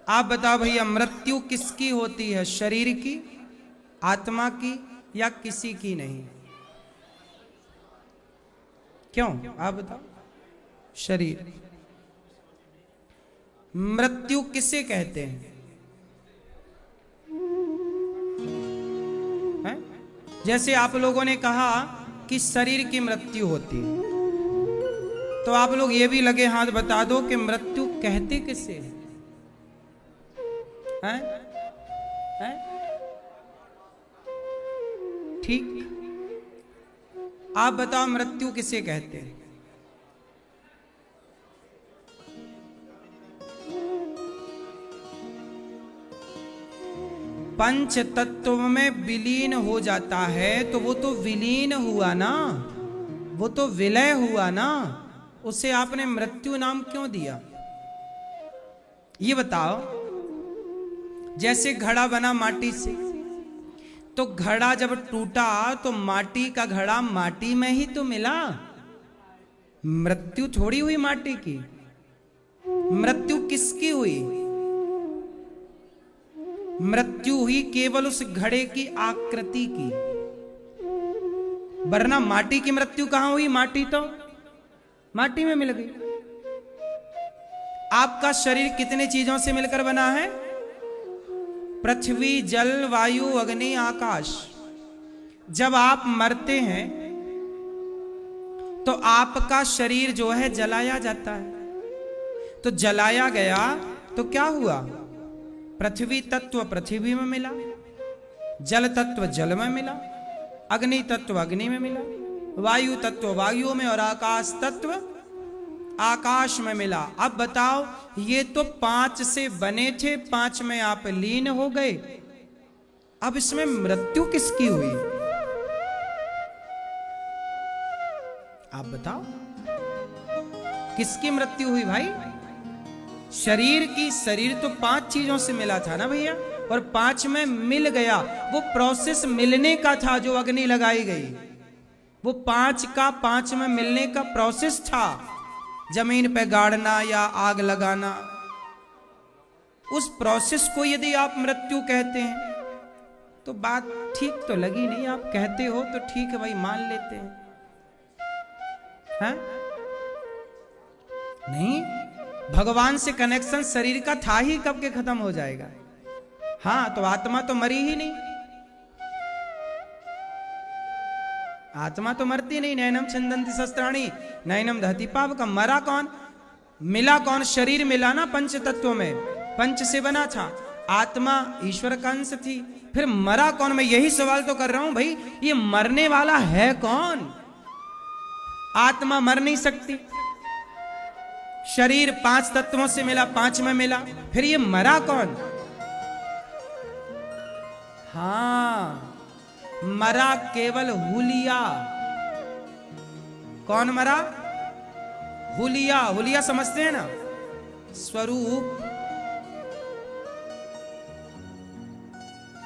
आप बताओ भैया, मृत्यु किसकी होती है? शरीर की, आत्मा की, या किसी की नहीं? क्यों? आप बताओ। शरीर। मृत्यु किसे कहते हैं? है? जैसे आप लोगों ने कहा कि शरीर की मृत्यु होती है, तो आप लोग ये भी लगे हाथ बता दो कि मृत्यु कहते किसे हैं? हैं? ठीक, आप बताओ मृत्यु किसे कहते हैं? पंच तत्व में विलीन हो जाता है तो वो तो विलीन हुआ ना, वो तो विलय हुआ ना, उसे आपने मृत्यु नाम क्यों दिया? ये बताओ। जैसे घड़ा बना माटी से, तो घड़ा जब टूटा तो माटी का घड़ा माटी में ही तो मिला, मृत्यु थोड़ी हुई माटी की। मृत्यु किसकी हुई? मृत्यु हुई केवल उस घड़े की आकृति की, वरना माटी की मृत्यु कहां हुई? माटी तो माटी में मिल गई। आपका शरीर कितने चीजों से मिलकर बना है? पृथ्वी, जल, वायु, अग्नि, आकाश। जब आप मरते हैं तो आपका शरीर जो है जलाया जाता है। तो जलाया गया तो क्या हुआ? पृथ्वी तत्व पृथ्वी में मिला, जल तत्व जल में मिला, अग्नि तत्व अग्नि में मिला, वायु तत्व वायु में, और आकाश तत्व आकाश में मिला। अब बताओ, ये तो 5 से बने थे, 5 में आप लीन हो गए। अब इसमें मृत्यु किसकी हुई? आप बताओ, किसकी मृत्यु हुई भाई? शरीर की। शरीर तो 5 चीजों से मिला था ना भैया, और 5 में मिल गया। वो प्रोसेस मिलने का था जो अग्नि लगाई गई, वो 5 का 5 में मिलने का प्रोसेस था। जमीन पे गाड़ना या आग लगाना, उस प्रोसेस को यदि आप मृत्यु कहते हैं तो बात ठीक तो लगी नहीं। आप कहते हो तो ठीक है भाई, मान लेते हैं। नहीं, भगवान से कनेक्शन शरीर का था ही, कब के खत्म हो जाएगा? हाँ, तो आत्मा तो मरी ही नहीं, आत्मा तो मरती नहीं। नैनम छिंदन्ति शस्त्राणि नैनम दहति पावकम। मरा कौन? मिला कौन? शरीर मिला ना पंच तत्वों में, पंच से बना था। आत्मा ईश्वर का अंश थी, फिर मरा कौन? मैं यही सवाल तो कर रहा हूं भाई, ये मरने वाला है कौन? आत्मा मर नहीं सकती। शरीर 5 तत्वों से मिला, 5 में मिला, फिर ये मरा कौन? हाँ, मरा केवल हुलिया। कौन मरा? हुलिया। हुलिया समझते हैं ना? स्वरूप।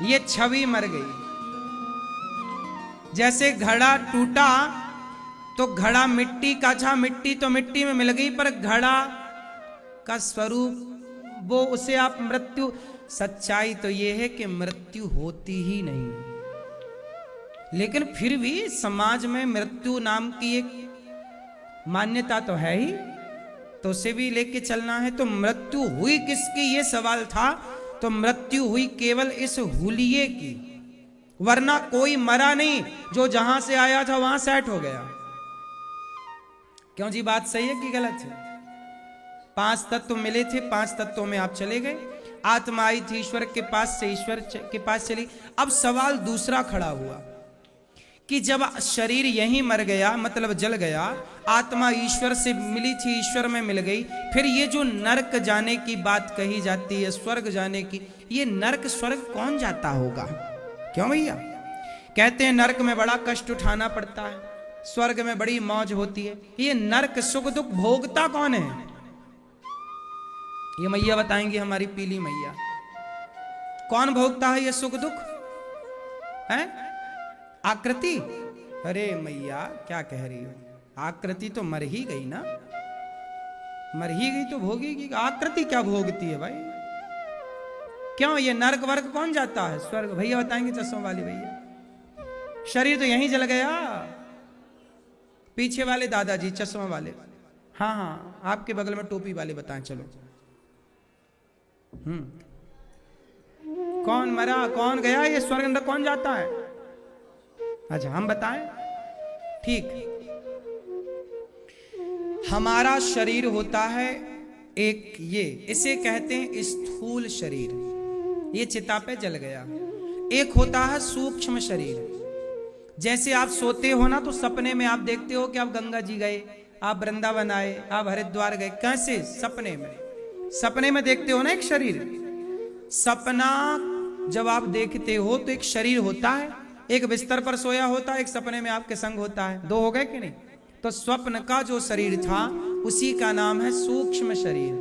ये छवि मर गई। जैसे घड़ा टूटा तो घड़ा मिट्टी का था, मिट्टी तो मिट्टी में मिल गई, पर घड़ा का स्वरूप वो, उसे आप मृत्यु। सच्चाई तो यह है कि मृत्यु होती ही नहीं, लेकिन फिर भी समाज में मृत्यु नाम की एक मान्यता तो है ही, तो उसे भी लेके चलना है। तो मृत्यु हुई किसकी, ये सवाल था। तो मृत्यु हुई केवल इस हुलिये की, वरना कोई मरा नहीं। जो जहां से आया था वहां सेट हो गया। क्यों जी, बात सही है कि गलत है? 5 तत्व मिले थे, 5 तत्वों में आप चले गए। आत्मा आई थी ईश्वर के पास से, ईश्वर के पास चली। अब सवाल दूसरा खड़ा हुआ कि जब शरीर यहीं मर गया, मतलब जल गया, आत्मा ईश्वर से मिली थी, ईश्वर में मिल गई, फिर ये जो नरक जाने की बात कही जाती है, स्वर्ग जाने की, ये नरक स्वर्ग कौन जाता होगा? क्यों भैया? कहते हैं नरक में बड़ा कष्ट उठाना पड़ता है, स्वर्ग में बड़ी मौज होती है। ये नरक सुख दुख भोगता कौन है? ये मैया बताएंगी, हमारी पीली मैया। कौन भोगता है ये सुख दुख? है आकृति। अरे मैया क्या कह रही हो? आकृति तो मर ही गई ना, मर ही गई तो भोगेगी। आकृति क्या भोगती है भाई? क्यों ये नर्क वर्क कौन जाता है? स्वर्ग। भैया बताएंगे चश्मों वाली भैया। शरीर तो यहीं जल गया। पीछे वाले दादाजी चश्मा वाले, हाँ हाँ आपके बगल में टोपी वाले बताएं चलो। कौन मरा कौन गया, ये स्वर्ग अंदर कौन जाता है? अच्छा हम बताएं। ठीक, हमारा शरीर होता है एक, ये इसे कहते हैं स्थूल शरीर, ये चिता पे जल गया। एक होता है सूक्ष्म शरीर। जैसे आप सोते हो ना तो सपने में आप देखते हो कि आप गंगा जी गए, आप वृंदावन आए, आप हरिद्वार गए। कैसे? सपने में। सपने में देखते हो ना एक शरीर। सपना जब आप देखते हो तो एक शरीर होता है, एक बिस्तर पर सोया होता है, एक सपने में आपके संग होता है। दो हो गए कि नहीं? तो स्वप्न का जो शरीर था उसी का नाम है सूक्ष्म शरीर।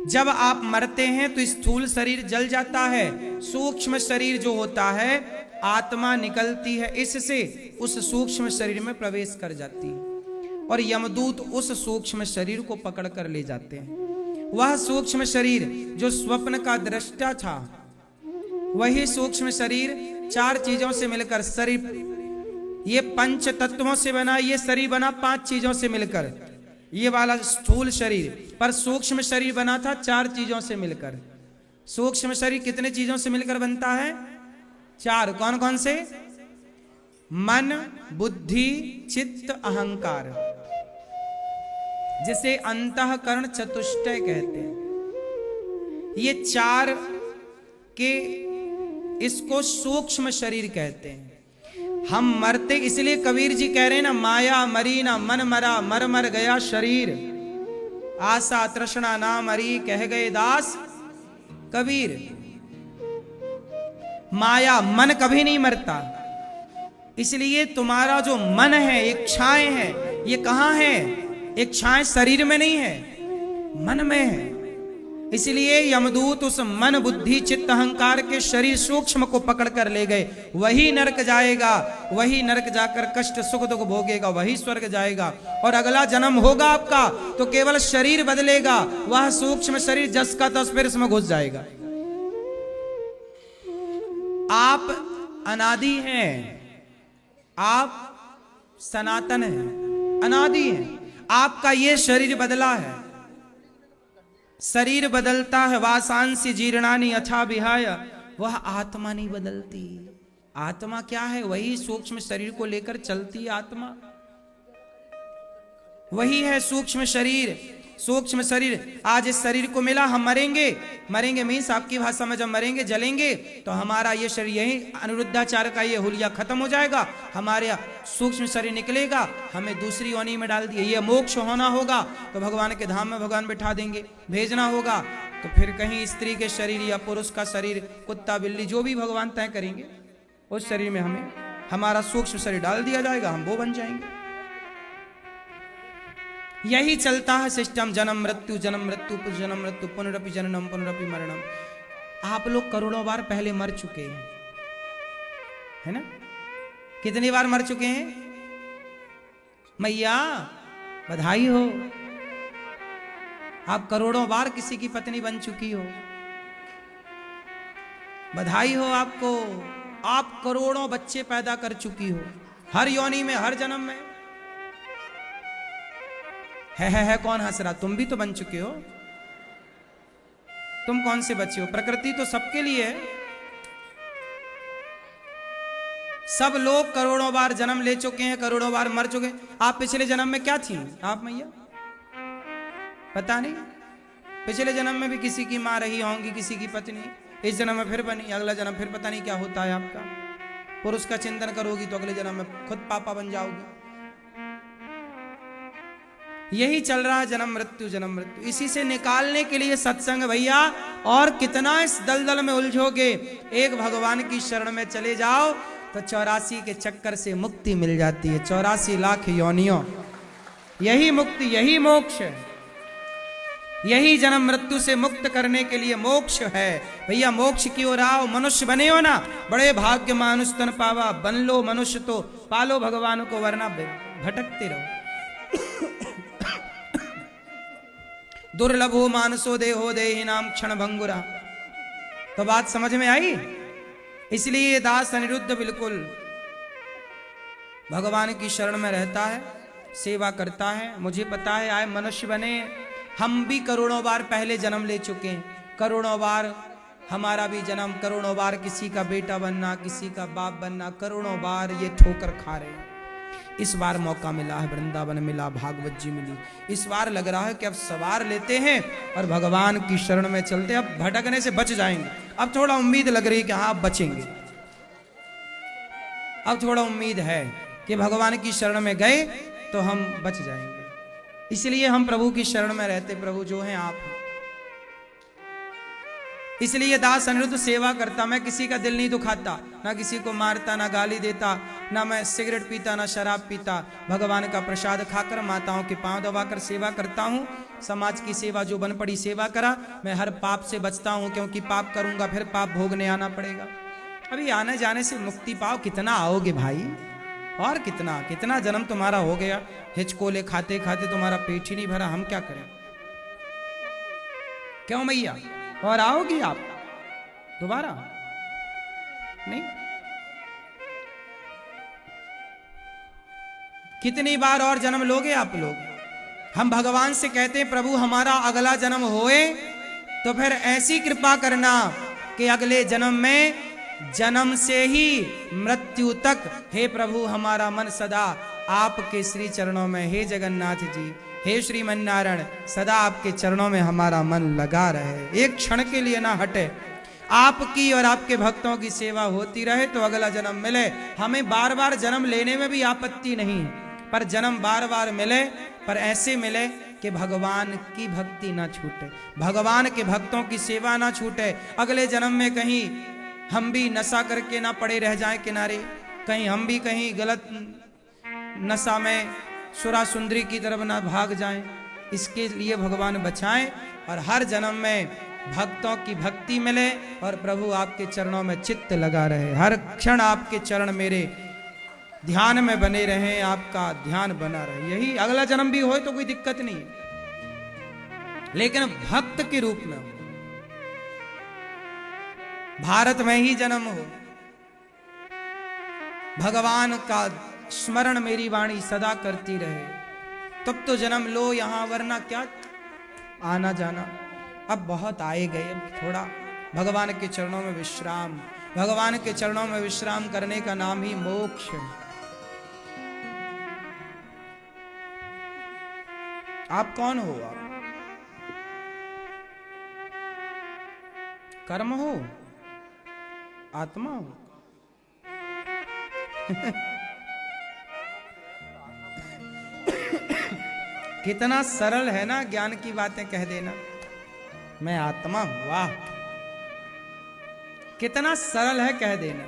जब आप मरते हैं तो स्थूल शरीर जल जाता है, सूक्ष्म शरीर जो होता है आत्मा निकलती है इससे, उस सूक्ष्म शरीर में प्रवेश कर जाती है और यमदूत उस सूक्ष्म शरीर को पकड़ कर ले जाते हैं। वह सूक्ष्म शरीर जो स्वप्न का दृष्टा था, वही सूक्ष्म शरीर चार चीजों से मिलकर, शरीर ये पंच तत्वों से बना, ये शरीर बना पांच चीजों से मिलकर, ये वाला स्थूल शरीर। पर सूक्ष्म शरीर बना था चार चीजों से मिलकर। सूक्ष्म शरीर कितने चीजों से मिलकर बनता है? चार। कौन कौन से? मन, बुद्धि, चित्त, अहंकार, जिसे अंतःकरण चतुष्टय कहते हैं। ये चार के, इसको सूक्ष्म शरीर कहते हैं। हम मरते, इसलिए कबीर जी कह रहे हैं ना, माया मरी ना मन मरा, मर मर गया शरीर, आशा तृष्णा ना मरी, कह गए दास कबीर। माया, मन कभी नहीं मरता। इसलिए तुम्हारा जो मन है, इच्छाएं हैं, ये कहां है? इच्छाएं शरीर में नहीं है, मन में है। इसलिए यमदूत उस मन, बुद्धि, चित्त, अहंकार के शरीर सूक्ष्म को पकड़ कर ले गए। वही नरक जाएगा, वही नरक जाकर कष्ट सुख दुख भोगेगा, वही स्वर्ग जाएगा। और अगला जन्म होगा आपका तो केवल शरीर बदलेगा, वह सूक्ष्म शरीर जस का तस फिर इसमें घुस जाएगा। आप अनादि हैं, आप सनातन हैं, अनादि हैं। आपका ये शरीर बदला है, शरीर बदलता है। वासांसी जीर्णानि यथा विहाय, वह आत्मा नहीं बदलती। आत्मा क्या है? वही सूक्ष्म शरीर को लेकर चलती है आत्मा, वही है सूक्ष्म शरीर। सूक्ष्म शरीर आज इस शरीर को मिला, हम मरेंगे। मरेंगे मीन्स आपकी भाषा में जब मरेंगे, जलेंगे, तो हमारा ये शरीर, यही अनिरुद्धाचार्य का ये हुलिया खत्म हो जाएगा, हमारे सूक्ष्म शरीर निकलेगा, हमें दूसरी योनि में डाल दिए। ये मोक्ष होना होगा तो भगवान के धाम में भगवान बिठा देंगे। भेजना होगा तो फिर कहीं स्त्री के शरीर या पुरुष का शरीर, कुत्ता बिल्ली जो भी भगवान तय करेंगे, उस शरीर में हमें हमारा सूक्ष्म शरीर डाल दिया जाएगा, हम वो बन जाएंगे। यही चलता है सिस्टम, जन्म मृत्यु, जन्म मृत्यु, जन्म मृत्यु, पुनरपि जननम, पुनरपि मरणम। आप लोग करोड़ों बार पहले मर चुके हैं, है ना? कितनी बार मर चुके हैं? मैया बधाई हो, आप करोड़ों बार किसी की पत्नी बन चुकी हो, बधाई हो आपको। आप करोड़ों बच्चे पैदा कर चुकी हो, हर योनि में, हर जन्म में। है कौन हंस रहा? तुम भी तो बन चुके हो। तुम कौन से बच्चे हो? प्रकृति तो सबके लिए है। सब लोग करोड़ों बार जन्म ले चुके हैं, करोड़ों बार मर चुके हैं। आप पिछले जन्म में क्या थी आप मैया? पता नहीं। पिछले जन्म में भी किसी की माँ रही होंगी, किसी की पत्नी। इस जन्म में फिर बनी, अगला जन्म फिर पता नहीं क्या होता है आपका। पुरुष का चिंतन करोगी तो अगले जन्म में खुद पापा बन जाओगी। यही चल रहा है, जन्म मृत्यु, जन्म मृत्यु। इसी से निकालने के लिए सत्संग भैया। और कितना इस दलदल में उलझोगे? एक भगवान की शरण में चले जाओ तो 84 के चक्कर से मुक्ति मिल जाती है। 84 लाख योनियों, यही मुक्ति, यही मोक्ष है। यही जन्म मृत्यु से मुक्त करने के लिए मोक्ष है भैया। मोक्ष की ओर आओ, मनुष्य बने हो ना, बड़े भाग्य मानुष तन पावा। बन लो मनुष्य तो पालो भगवान को, वरना भटकते रहो। दुर्लभो मानसो देहो देहि नाम क्षण भंगुरा। तो बात समझ में आई। इसलिए ये दास अनिरुद्ध बिल्कुल भगवान की शरण में रहता है, सेवा करता है। मुझे पता है आए मनुष्य बने, हम भी करोड़ों बार पहले जन्म ले चुके हैं, करोड़ों बार हमारा भी जन्म, करोड़ों बार किसी का बेटा बनना, किसी का बाप बनना, करोड़ों बार ये ठोकर खा रहे हैं। इस बार मौका मिला है, वृंदावन मिला, भागवत जी मिली, इस बार लग रहा है कि अब सवार लेते हैं और भगवान की शरण में चलते हैं। अब भटकने से बच जाएंगे। अब थोड़ा उम्मीद लग रही है कि हाँ अब बचेंगे। अब थोड़ा उम्मीद है कि भगवान की शरण में गए तो हम बच जाएंगे। इसलिए हम प्रभु की शरण में रहते। प्रभु जो हैं आप हैं। इसलिए दास अनिरुद्ध सेवा करता। मैं किसी का दिल नहीं दुखाता, ना किसी को मारता, ना गाली देता, ना मैं सिगरेट पीता, ना शराब पीता। भगवान का प्रसाद खाकर माताओं के पांव दबाकर सेवा करता हूँ। समाज की सेवा जो बन पड़ी सेवा करा। मैं हर पाप से बचता हूँ, क्योंकि पाप करूंगा फिर पाप भोगने आना पड़ेगा। अभी आने जाने से मुक्ति पाओ। कितना आओगे भाई, और कितना कितना जन्म तुम्हारा हो गया। हिचकोले खाते खाते तुम्हारा पेट ही नहीं भरा, हम क्या करें। क्यों मैया, और आओगी आप दोबारा? नहीं। कितनी बार और जन्म लोगे आप लोग? हम भगवान से कहते हैं प्रभु हमारा अगला जन्म होए तो फिर ऐसी कृपा करना कि अगले जन्म में जन्म से ही मृत्यु तक, हे प्रभु हमारा मन सदा आपके श्री चरणों में, हे जगन्नाथ जी, हे श्रीमन नारायण, सदा आपके चरणों में हमारा मन लगा रहे, एक क्षण के लिए ना हटे। आपकी और आपके भक्तों की सेवा होती रहे तो अगला जन्म मिले। हमें बार बार जन्म लेने में भी आपत्ति नहीं है, पर जन्म बार बार मिले, पर ऐसे मिले कि भगवान की भक्ति ना छूटे, भगवान के भक्तों की सेवा ना छूटे। अगले जन्म में कहीं हम भी नशा करके ना पड़े रह जाएं किनारे, कहीं हम भी कहीं गलत नशा में सुरा सुंदरी की तरफ ना भाग जाएं। इसके लिए भगवान बचाएं और हर जन्म में भक्तों की भक्ति मिले और प्रभु आपके चरणों में चित्त लगा रहे। हर क्षण आपके चरण मेरे ध्यान में बने रहे, आपका ध्यान बना रहे। यही अगला जन्म भी हो तो कोई दिक्कत नहीं है, लेकिन भक्त के रूप में हो, भारत में ही जन्म हो, भगवान का स्मरण मेरी वाणी सदा करती रहे, तब तो जन्म लो यहां, वरना क्या आना जाना। अब बहुत आए गए, अब थोड़ा भगवान के चरणों में विश्राम, भगवान के चरणों में विश्राम करने का नाम ही मोक्ष है। आप कौन हो? आप कर्म हो, आत्मा हो? कितना सरल है ना ज्ञान की बातें कह देना, मैं आत्मा हूं। वाह, कितना सरल है कह देना,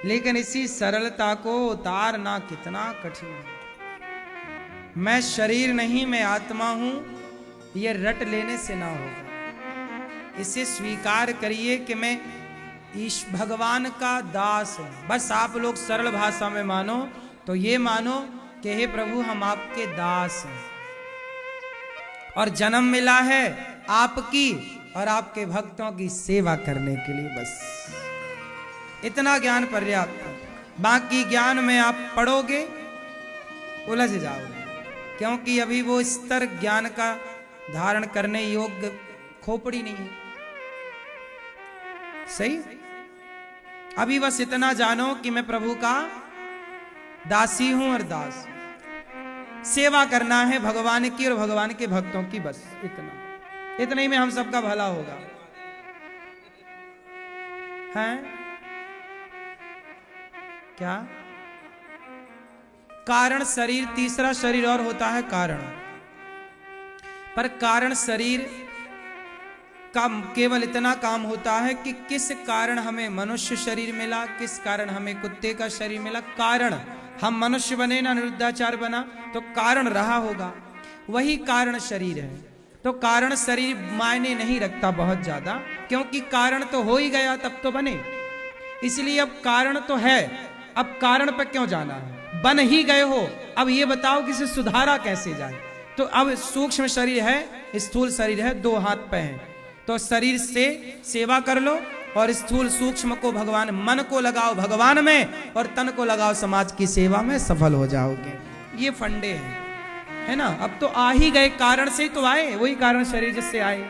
लेकिन इसी सरलता को उतारना कितना कठिन है। मैं शरीर नहीं, मैं आत्मा हूं, ये रट लेने से ना होगा। इसे स्वीकार करिए कि मैं ईश भगवान का दास हूं। बस आप लोग सरल भाषा में मानो तो ये मानो कि हे प्रभु हम आपके दास हैं और जन्म मिला है आपकी और आपके भक्तों की सेवा करने के लिए। बस इतना ज्ञान पर्याप्त है। बाकी ज्ञान में आप पढ़ोगे उलझ जाओगे, क्योंकि अभी वो स्तर ज्ञान का धारण करने योग्य खोपड़ी नहीं है। सही, अभी बस इतना जानो कि मैं प्रभु का दासी हूं और दास। सेवा करना है भगवान की और भगवान के भक्तों की, बस इतना ही में हम सबका भला होगा। हैं क्या? कारण शरीर, तीसरा शरीर और होता है कारण। पर कारण शरीर का केवल इतना काम होता है कि किस कारण हमें मनुष्य शरीर मिला, किस कारण हमें कुत्ते का शरीर मिला। कारण, हम मनुष्य बने ना अनिरुद्धाचार्य बना तो कारण रहा होगा, वही कारण शरीर है। तो कारण शरीर मायने नहीं रखता बहुत ज्यादा, क्योंकि कारण तो हो ही गया तब तो बने। इसलिए अब कारण तो है, अब कारण पर क्यों जाना है? बन ही गए हो, अब ये बताओ कि इसे सुधारा कैसे जाए। तो तो अब सूक्ष्म शरीर है, स्थूल शरीर है, 2 हाथ पे हैं, तो शरीर से सेवा कर लो और स्थूल सूक्ष्म को भगवान, मन को लगाओ भगवान में और तन को लगाओ समाज की सेवा में, सफल हो जाओगे। ये फंडे हैं, है ना। अब तो आ ही गए, कारण से ही तो आए, वही कारण शरीर जिससे आए।